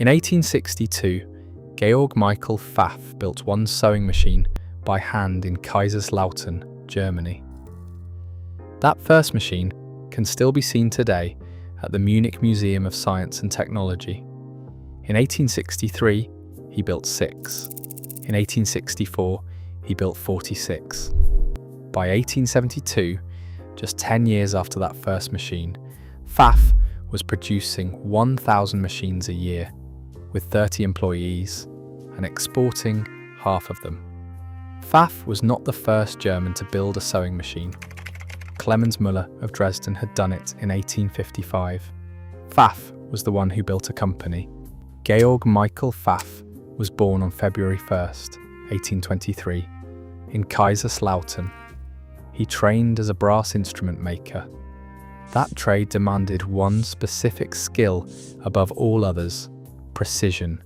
In 1862, Georg Michael Pfaff built one sewing machine by hand in Kaiserslautern, Germany. That first machine can still be seen today at the Munich Museum of Science and Technology. In 1863, he built 6. In 1864, he built 46. By 1872, just 10 years after that first machine, Pfaff was producing 1,000 machines a year, with 30 employees, and exporting half of them. Pfaff was not the first German to build a sewing machine. Clemens Müller of Dresden had done it in 1855. Pfaff was the one who built a company. Georg Michael Pfaff was born on February 1st, 1823, in Kaiserslautern. He trained as a brass instrument maker. That trade demanded one specific skill above all others: precision,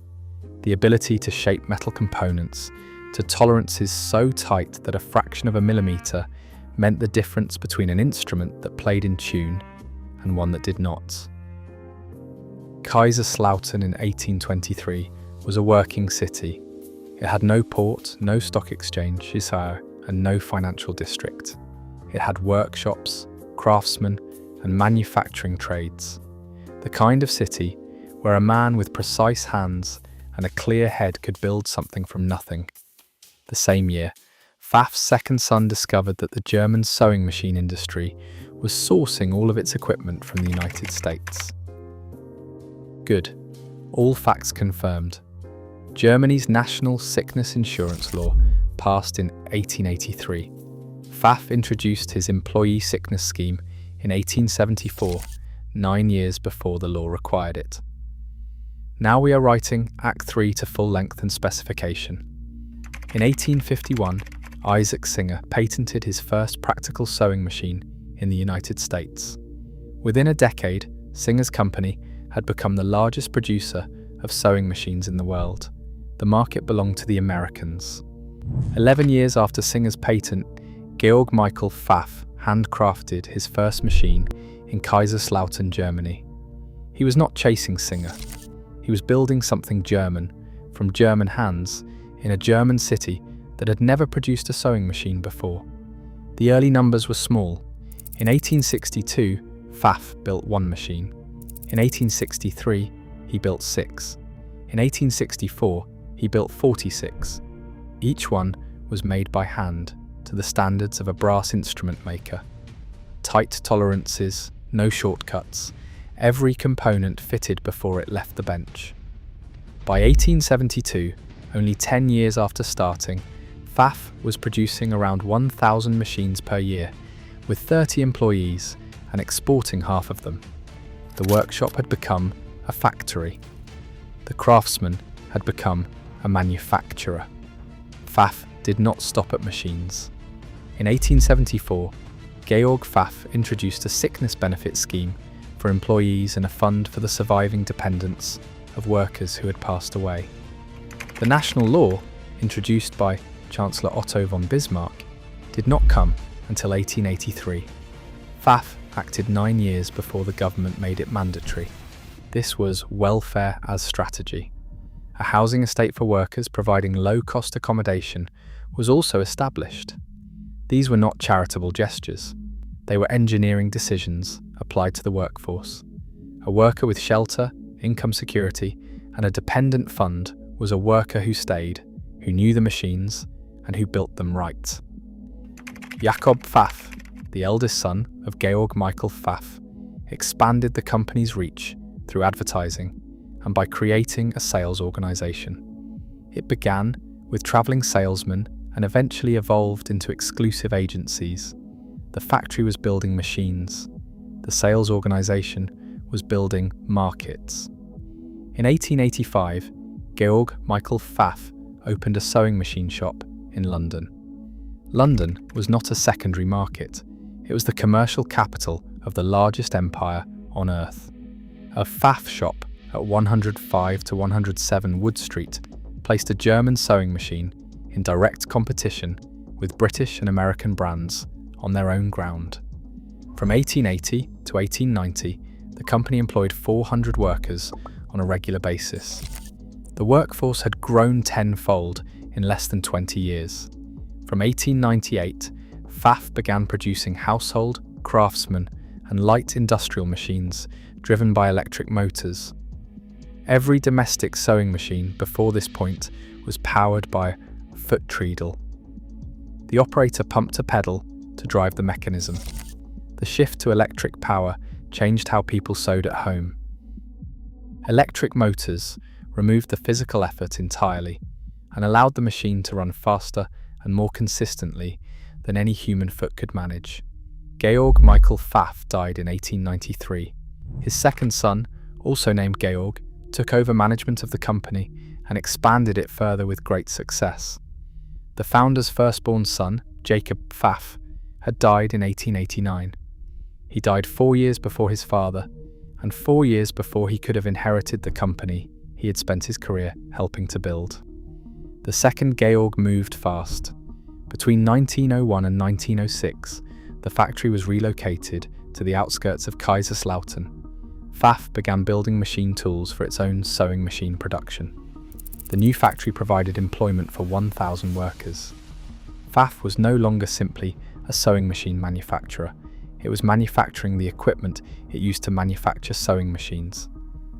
the ability to shape metal components to tolerances so tight that a fraction of a millimeter meant the difference between an instrument that played in tune and one that did not. Kaiserslautern in 1823 was a working city. It had no port, no stock exchange, and no financial district. It had workshops, craftsmen, and manufacturing trades. The kind of city where a man with precise hands and a clear head could build something from nothing. The same year, Pfaff's second son discovered that the German sewing machine industry was sourcing all of its equipment from the United States. Good. All facts confirmed. Germany's national sickness insurance law passed in 1883. Pfaff introduced his employee sickness scheme in 1874, 9 years before the law required it. Now we are writing Act 3 to full length and specification. In 1851, Isaac Singer patented his first practical sewing machine in the United States. Within a decade, Singer's company had become the largest producer of sewing machines in the world. The market belonged to the Americans. 11 years after Singer's patent, Georg Michael Pfaff handcrafted his first machine in Kaiserslautern, Germany. He was not chasing Singer. He was building something German, from German hands, in a German city that had never produced a sewing machine before. The early numbers were small. In 1862, Pfaff built 1 machine. In 1863, he built 6. In 1864, he built 46. Each one was made by hand to the standards of a brass instrument maker. Tight tolerances, no shortcuts, every component fitted before it left the bench. By 1872, only 10 years after starting, Pfaff was producing around 1,000 machines per year, with 30 employees, and exporting half of them. The workshop had become a factory. The craftsman had become a manufacturer. Pfaff did not stop at machines. In 1874, Georg Pfaff introduced a sickness benefit scheme for employees and a fund for the surviving dependents of workers who had passed away. The national law, introduced by Chancellor Otto von Bismarck, did not come until 1883. Pfaff acted 9 years before the government made it mandatory. This was welfare as strategy. A housing estate for workers providing low-cost accommodation was also established. These were not charitable gestures. They were engineering decisions applied to the workforce. A worker with shelter, income security, and a dependent fund was a worker who stayed, who knew the machines, and who built them right. Jakob Pfaff, the eldest son of Georg Michael Pfaff, expanded the company's reach through advertising and by creating a sales organization. It began with traveling salesmen and eventually evolved into exclusive agencies. The factory was building machines. The sales organization was building markets. In 1885, Georg Michael Pfaff opened a sewing machine shop in London. London was not a secondary market. It was the commercial capital of the largest empire on earth. A Pfaff shop at 105 to 107 Wood Street placed a German sewing machine in direct competition with British and American brands on their own ground. From 1880 to 1890, the company employed 400 workers on a regular basis. The workforce had grown tenfold in less than 20 years. From 1898, Pfaff began producing household, craftsman, and light industrial machines driven by electric motors. Every domestic sewing machine before this point was powered by foot treadle. The operator pumped a pedal to drive the mechanism. The shift to electric power changed how people sewed at home. Electric motors removed the physical effort entirely and allowed the machine to run faster and more consistently than any human foot could manage. Georg Michael Pfaff died in 1893. His second son, also named Georg, took over management of the company and expanded it further with great success. The founder's firstborn son, Jacob Pfaff, had died in 1889. He died 4 years before his father, and 4 years before he could have inherited the company he had spent his career helping to build. The second Georg moved fast. Between 1901 and 1906, the factory was relocated to the outskirts of Kaiserslautern. Pfaff began building machine tools for its own sewing machine production. The new factory provided employment for 1,000 workers. Pfaff was no longer simply a sewing machine manufacturer. It was manufacturing the equipment it used to manufacture sewing machines.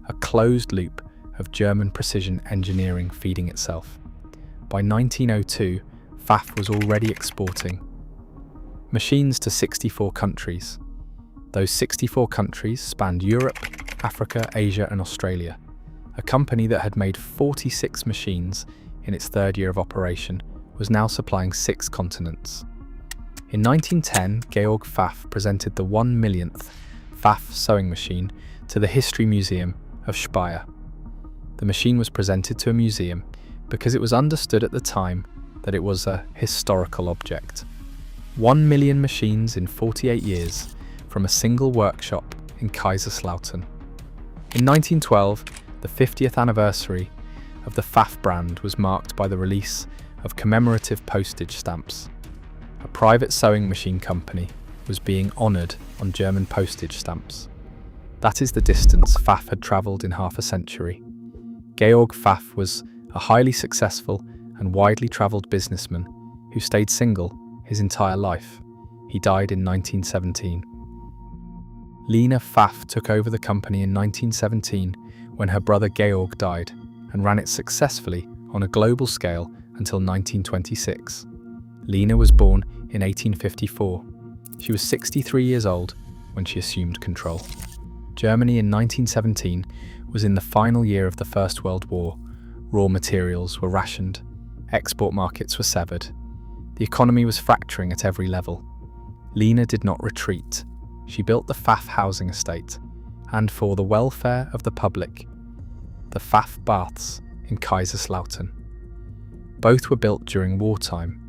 A closed loop of German precision engineering feeding itself. By 1902, Pfaff was already exporting machines to 64 countries. Those 64 countries spanned Europe, Africa, Asia, and Australia. A company that had made 46 machines in its third year of operation was now supplying 6 continents. In 1910, Georg Pfaff presented the 1 millionth Pfaff sewing machine to the History Museum of Speyer. The machine was presented to a museum because it was understood at the time that it was a historical object. 1 million machines in 48 years from a single workshop in Kaiserslautern. In 1912, the 50th anniversary of the Pfaff brand was marked by the release of commemorative postage stamps. A private sewing machine company was being honoured on German postage stamps. That is the distance Pfaff had travelled in half a century. Georg Pfaff was a highly successful and widely travelled businessman who stayed single his entire life. He died in 1917. Lena Pfaff took over the company in 1917 when her brother Georg died and ran it successfully on a global scale until 1926. Lena was born in 1854. She was 63 years old when she assumed control. Germany in 1917 was in the final year of the First World War. Raw materials were rationed. Export markets were severed. The economy was fracturing at every level. Lena did not retreat. She built the Pfaff housing estate, and for the welfare of the public, the Pfaff baths in Kaiserslautern. Both were built during wartime.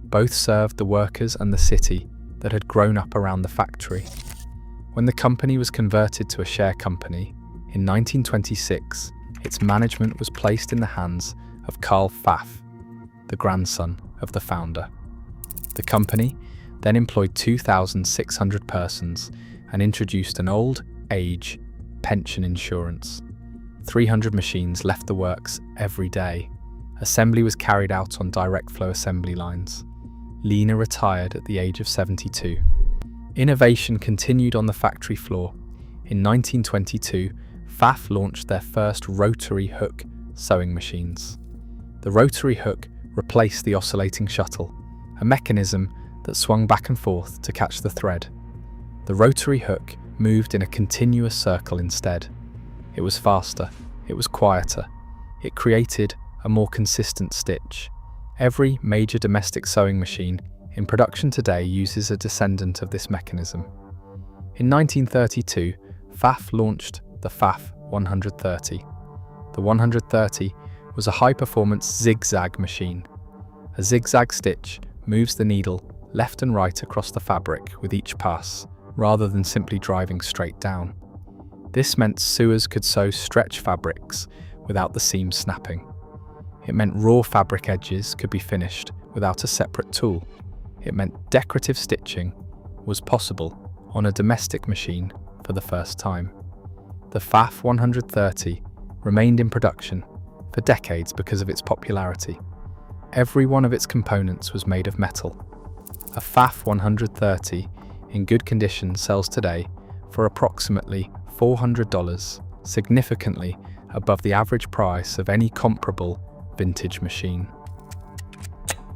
Both served the workers and the city that had grown up around the factory. When the company was converted to a share company in 1926, its management was placed in the hands of Karl Pfaff, the grandson of the founder. The company then employed 2,600 persons and introduced an old age pension insurance. 300 machines left the works every day. Assembly was carried out on direct flow assembly lines. Lena retired at the age of 72. Innovation continued on the factory floor. In 1922, Pfaff launched their first rotary hook sewing machines. The rotary hook replaced the oscillating shuttle, a mechanism that swung back and forth to catch the thread. The rotary hook moved in a continuous circle instead. It was faster, it was quieter, it created a more consistent stitch. Every major domestic sewing machine in production today uses a descendant of this mechanism. In 1932, Pfaff launched the Pfaff 130. The 130 was a high-performance zigzag machine. A zigzag stitch moves the needle left and right across the fabric with each pass, rather than simply driving straight down. This meant sewers could sew stretch fabrics without the seams snapping. It meant raw fabric edges could be finished without a separate tool. It meant decorative stitching was possible on a domestic machine for the first time. The Pfaff 130 remained in production for decades because of its popularity. Every one of its components was made of metal. A Pfaff 130 in good condition sells today for approximately $400, significantly above the average price of any comparable vintage machine.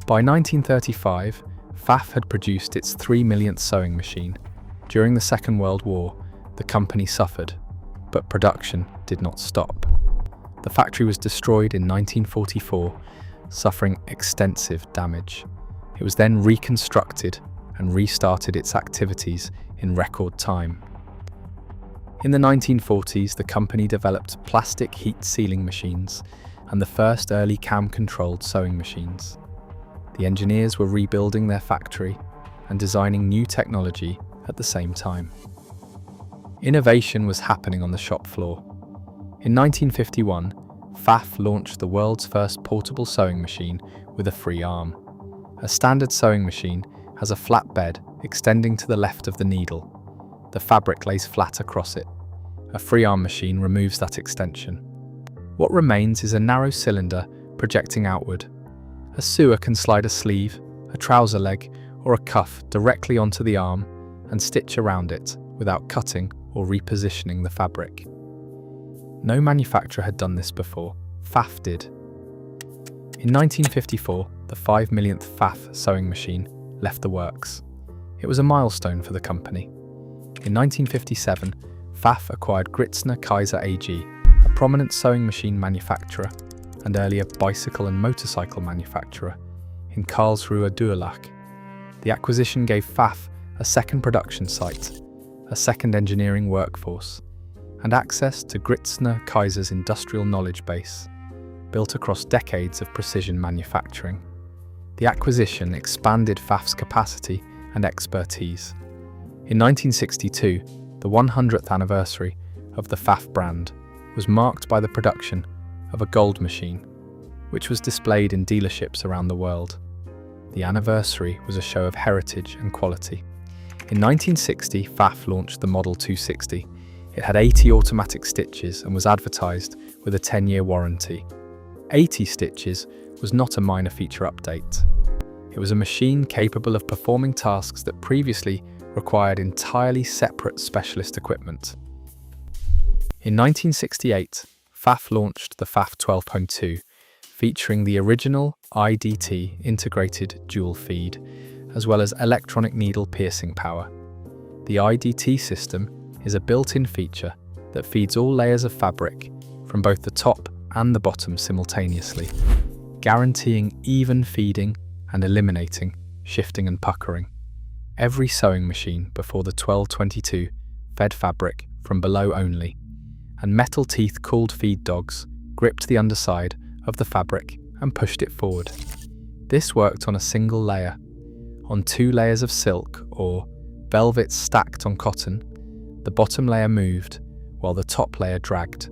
By 1935, Pfaff had produced its 3 millionth sewing machine. During the Second World War, the company suffered, but production did not stop. The factory was destroyed in 1944, suffering extensive damage. It was then reconstructed and restarted its activities in record time. In the 1940s, the company developed plastic heat sealing machines and the first early cam-controlled sewing machines. The engineers were rebuilding their factory and designing new technology at the same time. Innovation was happening on the shop floor. In 1951, Pfaff launched the world's first portable sewing machine with a free arm. A standard sewing machine has a flat bed extending to the left of the needle. The fabric lays flat across it. A free arm machine removes that extension. What remains is a narrow cylinder projecting outward. A sewer can slide a sleeve, a trouser leg, or a cuff directly onto the arm and stitch around it without cutting or repositioning the fabric. No manufacturer had done this before. Pfaff did. In 1954, the 5 millionth Pfaff sewing machine left the works. It was a milestone for the company. In 1957, Pfaff acquired Gritzner Kaiser AG, a prominent sewing machine manufacturer and earlier bicycle and motorcycle manufacturer in Karlsruhe Durlach. The acquisition gave Pfaff a second production site, a second engineering workforce, and access to Gritzner Kaiser's industrial knowledge base, built across decades of precision manufacturing. The acquisition expanded Pfaff's capacity and expertise. In 1962, the 100th anniversary of the Pfaff brand was marked by the production of a gold machine, which was displayed in dealerships around the world. The anniversary was a show of heritage and quality. In 1960, Pfaff launched the Model 260. It had 80 automatic stitches and was advertised with a 10-year warranty. 80 stitches was not a minor feature update. It was a machine capable of performing tasks that previously required entirely separate specialist equipment. In 1968, Pfaff launched the Pfaff 12.2, featuring the original IDT Integrated Dual Feed, as well as electronic needle piercing power. The IDT system is a built-in feature that feeds all layers of fabric from both the top and the bottom simultaneously, guaranteeing even feeding and eliminating shifting and puckering. Every sewing machine before the 1222 fed fabric from below only, and metal teeth-cooled feed dogs gripped the underside of the fabric and pushed it forward. This worked on a single layer. On 2 layers of silk or velvet stacked on cotton, the bottom layer moved while the top layer dragged.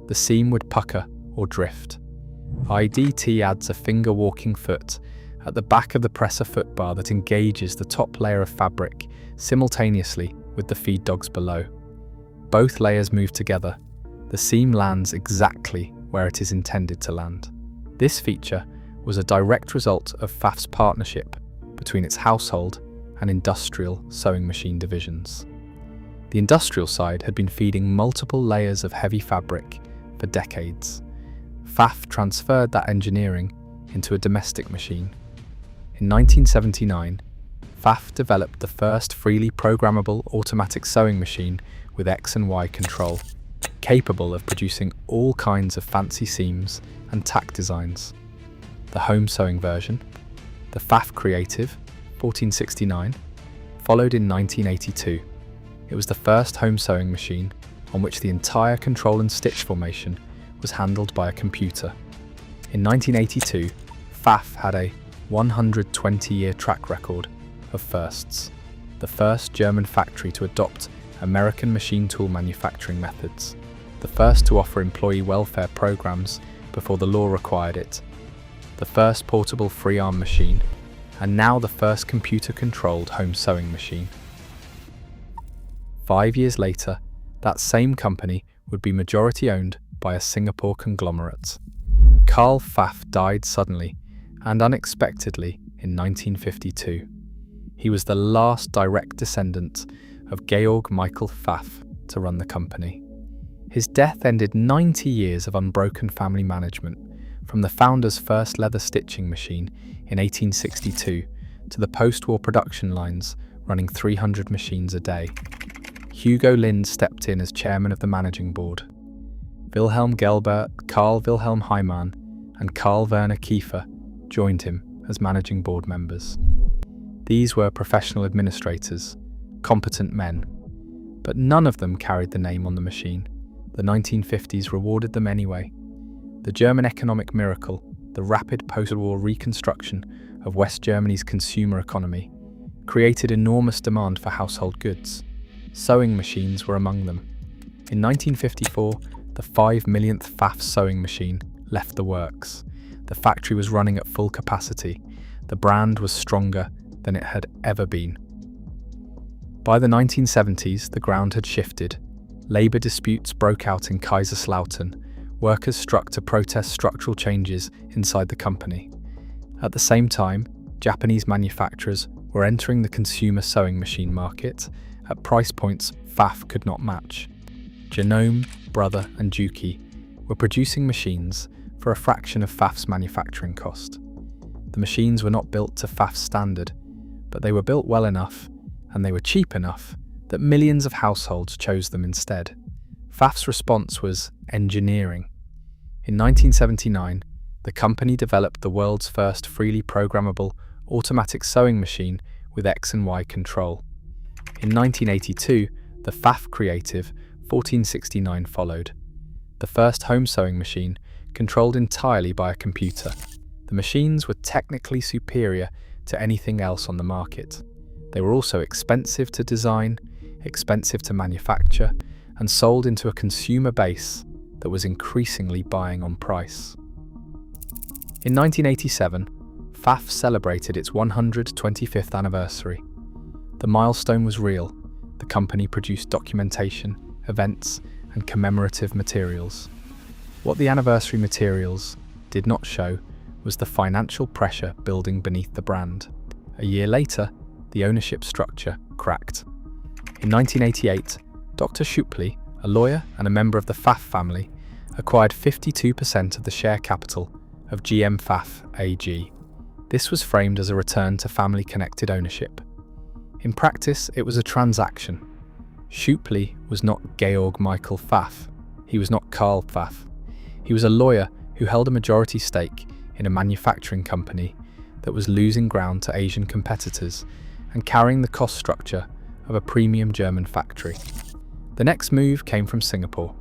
The seam would pucker or drift. IDT adds a finger walking foot at the back of the presser foot bar that engages the top layer of fabric simultaneously with the feed dogs below. Both layers move together. The seam lands exactly where it is intended to land. This feature was a direct result of Pfaff's partnership between its household and industrial sewing machine divisions. The industrial side had been feeding multiple layers of heavy fabric for decades. Pfaff transferred that engineering into a domestic machine. In 1979, Pfaff developed the first freely programmable automatic sewing machine with X and Y control, capable of producing all kinds of fancy seams and tack designs. The home sewing version, the Pfaff Creative 1469, followed in 1982. It was the first home sewing machine on which the entire control and stitch formation was handled by a computer. In 1982, Pfaff had a 120-year track record of firsts, the first German factory to adopt American machine tool manufacturing methods, the first to offer employee welfare programs before the law required it, the first portable free arm machine, and now the first computer-controlled home sewing machine. 5 years later, that same company would be majority-owned by a Singapore conglomerate. Karl Pfaff died suddenly and unexpectedly in 1952. He was the last direct descendant of Georg Michael Pfaff to run the company. His death ended 90 years of unbroken family management, from the founder's first leather stitching machine in 1862 to the post-war production lines running 300 machines a day. Hugo Lind stepped in as chairman of the managing board. Wilhelm Gelber, Karl Wilhelm Heimann, and Karl Werner Kiefer joined him as managing board members. These were professional administrators, competent men, but none of them carried the name on the machine. The 1950s rewarded them anyway. The German economic miracle, the rapid post-war reconstruction of West Germany's consumer economy, created enormous demand for household goods. Sewing machines were among them. In 1954, the 5 millionth Pfaff sewing machine left the works. The factory was running at full capacity. The brand was stronger than it had ever been. By the 1970s, the ground had shifted. Labour disputes broke out in Kaiserslautern. Workers struck to protest structural changes inside the company. At the same time, Japanese manufacturers were entering the consumer sewing machine market at price points Pfaff could not match. Genome, Brother and Juki were producing machines for a fraction of Pfaff's manufacturing cost. The machines were not built to Pfaff's standard, but they were built well enough and they were cheap enough that millions of households chose them instead. Pfaff's response was engineering. In 1979, the company developed the world's first freely programmable automatic sewing machine with X and Y control. In 1982, the Pfaff Creative 1469 followed. The first home sewing machine controlled entirely by a computer. The machines were technically superior to anything else on the market. They were also expensive to design, expensive to manufacture, and sold into a consumer base that was increasingly buying on price. In 1987, Pfaff celebrated its 125th anniversary. The milestone was real. The company produced documentation, events, and commemorative materials. What the anniversary materials did not show was the financial pressure building beneath the brand. A year later, the ownership structure cracked. In 1988, Dr. Schupli, a lawyer and a member of the Pfaff family, acquired 52% of the share capital of GM Pfaff AG. This was framed as a return to family-connected ownership. In practice, it was a transaction. Schupli was not Georg Michael Pfaff. He was not Karl Pfaff. He was a lawyer who held a majority stake in a manufacturing company that was losing ground to Asian competitors and carrying the cost structure of a premium German factory. The next move came from Singapore.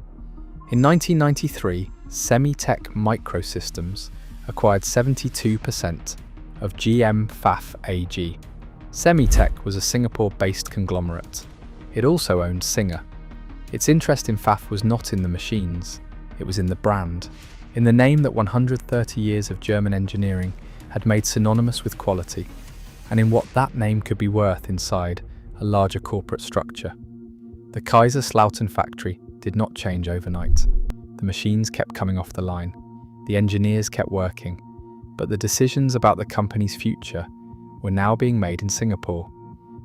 In 1993, Semitech Microsystems acquired 72% of GM Pfaff AG. Semitech was a Singapore-based conglomerate. It also owned Singer. Its interest in Pfaff was not in the machines, it was in the brand, in the name that 130 years of German engineering had made synonymous with quality, and in what that name could be worth inside a larger corporate structure. The Kaiserslautern factory did not change overnight. The machines kept coming off the line, the engineers kept working, but the decisions about the company's future were now being made in Singapore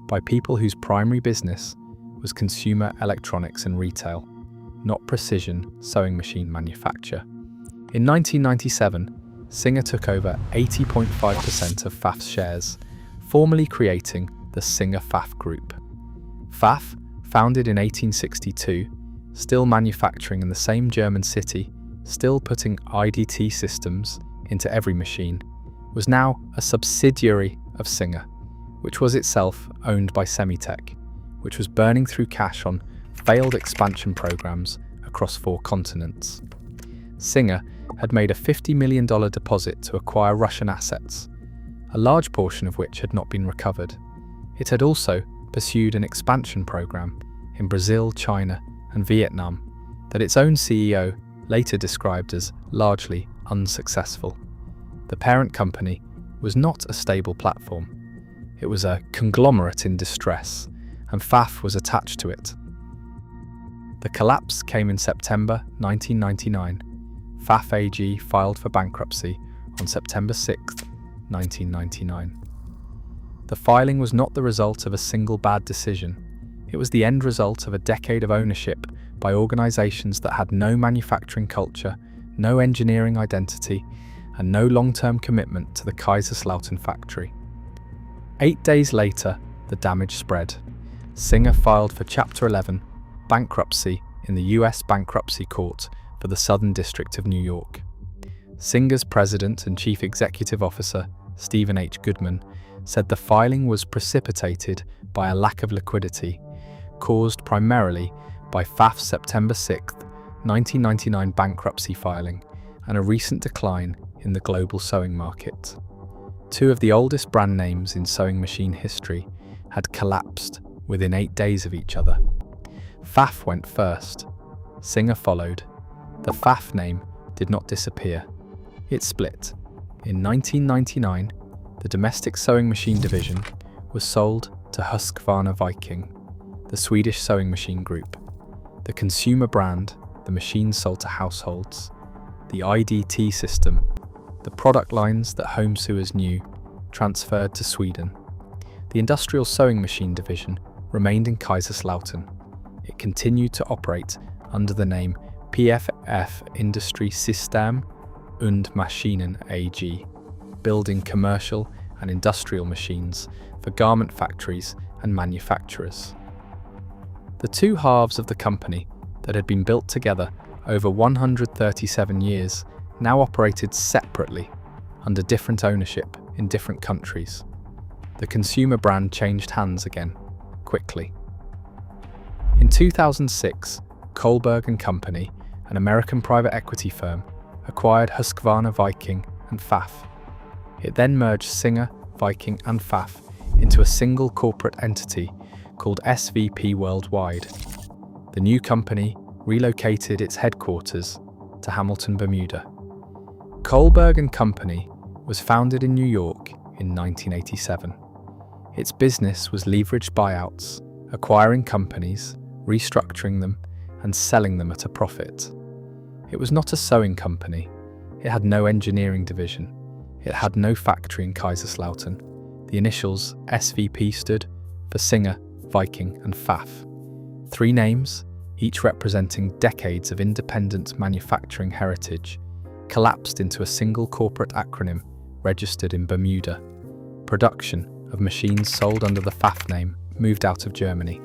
by people whose primary business was consumer electronics and retail, not precision sewing machine manufacture. In 1997, Singer took over 80.5% of Pfaff's shares, formally creating the Singer Pfaff Group. Pfaff, founded in 1862, still manufacturing in the same German city, still putting IDT systems into every machine, was now a subsidiary of Singer, which was itself owned by Semitech, which was burning through cash on failed expansion programs across 4 continents. Singer had made a $50 million deposit to acquire Russian assets, a large portion of which had not been recovered. It had also pursued an expansion program in Brazil, China, and Vietnam that its own CEO later described as largely unsuccessful. The parent company was not a stable platform. It was a conglomerate in distress, and Pfaff was attached to it. The collapse came in September 1999. Pfaff AG filed for bankruptcy on September 6, 1999. The filing was not the result of a single bad decision. It was the end result of a decade of ownership by organisations that had no manufacturing culture, no engineering identity, and no long-term commitment to the Kaiserslautern factory. 8 days later, the damage spread. Singer filed for Chapter 11 bankruptcy in the US Bankruptcy Court for the Southern District of New York. Singer's president and chief executive officer, Stephen H. Goodman, said the filing was precipitated by a lack of liquidity, caused primarily by Pfaff's September 6, 1999 bankruptcy filing and a recent decline in the global sewing market. Two of the oldest brand names in sewing machine history had collapsed within 8 days of each other. Pfaff went first. Singer followed. The Pfaff name did not disappear. It split. In 1999, the domestic sewing machine division was sold to Husqvarna Viking, the Swedish sewing machine group. The consumer brand, the machines sold to households. The IDT system, the product lines that home sewers knew, transferred to Sweden. The industrial sewing machine division remained in Kaiserslautern. It continued to operate under the name Pfaff Industrie System und Maschinen AG, building commercial and industrial machines for garment factories and manufacturers. The two halves of the company that had been built together over 137 years now operated separately under different ownership in different countries. The consumer brand changed hands again, quickly. In 2006, Kohlberg & Company, an American private equity firm, acquired Husqvarna Viking and Pfaff. It then merged Singer, Viking and Pfaff into a single corporate entity called SVP Worldwide. The new company relocated its headquarters to Hamilton, Bermuda. Kohlberg & Company was founded in New York in 1987. Its business was leveraged buyouts, acquiring companies, restructuring them, and selling them at a profit. It was not a sewing company. It had no engineering division. It had no factory in Kaiserslautern. The initials SVP stood for Singer, Viking, and Pfaff. 3 names, each representing decades of independent manufacturing heritage, collapsed into a single corporate acronym registered in Bermuda. Production of machines sold under the Pfaff name moved out of Germany.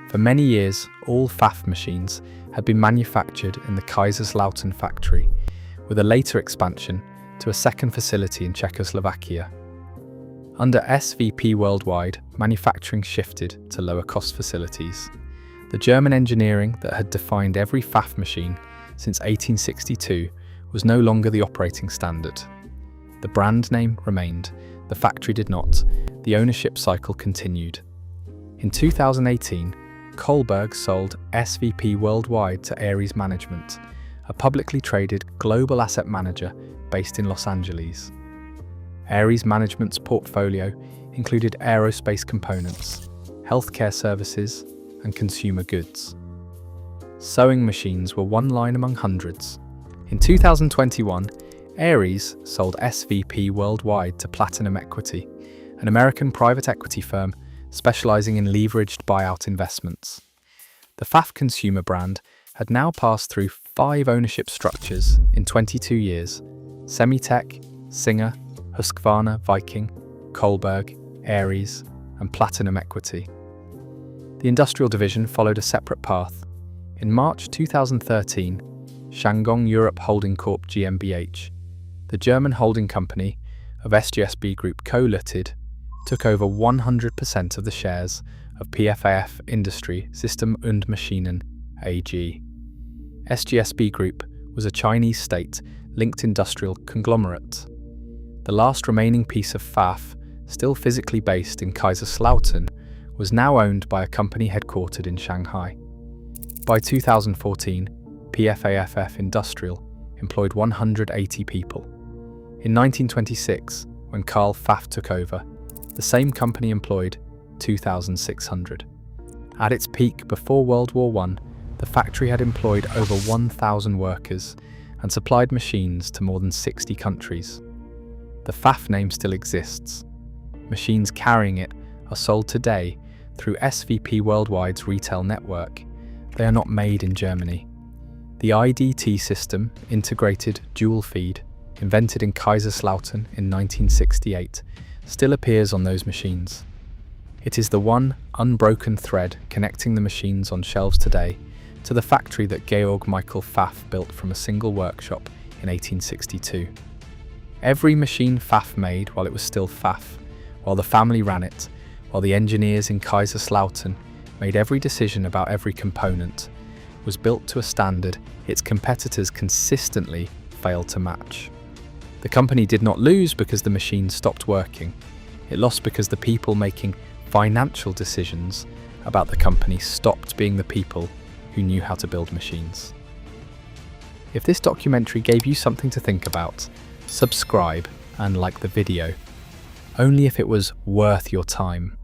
For many years, all Pfaff machines had been manufactured in the Kaiserslautern factory, with a later expansion to a second facility in Czechoslovakia. Under SVP Worldwide, manufacturing shifted to lower-cost facilities. The German engineering that had defined every Pfaff machine since 1862 was no longer the operating standard. The brand name remained, the factory did not, the ownership cycle continued. In 2018, Kohlberg sold SVP Worldwide to Ares Management, a publicly traded global asset manager based in Los Angeles. Ares Management's portfolio included aerospace components, healthcare services, and consumer goods. Sewing machines were one line among hundreds. In 2021, Ares sold SVP Worldwide to Platinum Equity, an American private equity firm specializing in leveraged buyout investments. The Pfaff consumer brand had now passed through 5 ownership structures in 22 years: Semitech, Singer, Husqvarna, Viking, Kohlberg, Ares, and Platinum Equity. The industrial division followed a separate path. In March 2013, Shandong Europe Holding Corp GmbH, the German holding company of SGSB Group Co-Ltd, took over 100% of the shares of Pfaff Industrie System und Maschinen AG. SGSB Group was a Chinese state-linked industrial conglomerate. The last remaining piece of Pfaff, still physically based in Kaiserslautern, was now owned by a company headquartered in Shanghai. By 2014, Pfaff Industrial employed 180 people. In 1926, when Karl Pfaff took over, the same company employed 2,600. At its peak before World War I, The factory had employed over 1,000 workers and supplied machines to more than 60 countries. The Pfaff name still exists. Machines carrying it are sold today through SVP Worldwide's retail network. They are not made in Germany. The IDT system, Integrated Dual Feed, invented in Kaiserslautern in 1968, still appears on those machines. It is the one unbroken thread connecting the machines on shelves today to the factory that Georg Michael Pfaff built from a single workshop in 1862. Every machine Pfaff made while it was still Pfaff, while the family ran it, while the engineers in Kaiserslautern made every decision about every component, was built to a standard its competitors consistently failed to match. The company did not lose because the machine stopped working. It lost because the people making financial decisions about the company stopped being the people who knew how to build machines. If this documentary gave you something to think about, subscribe and like the video. Only if it was worth your time.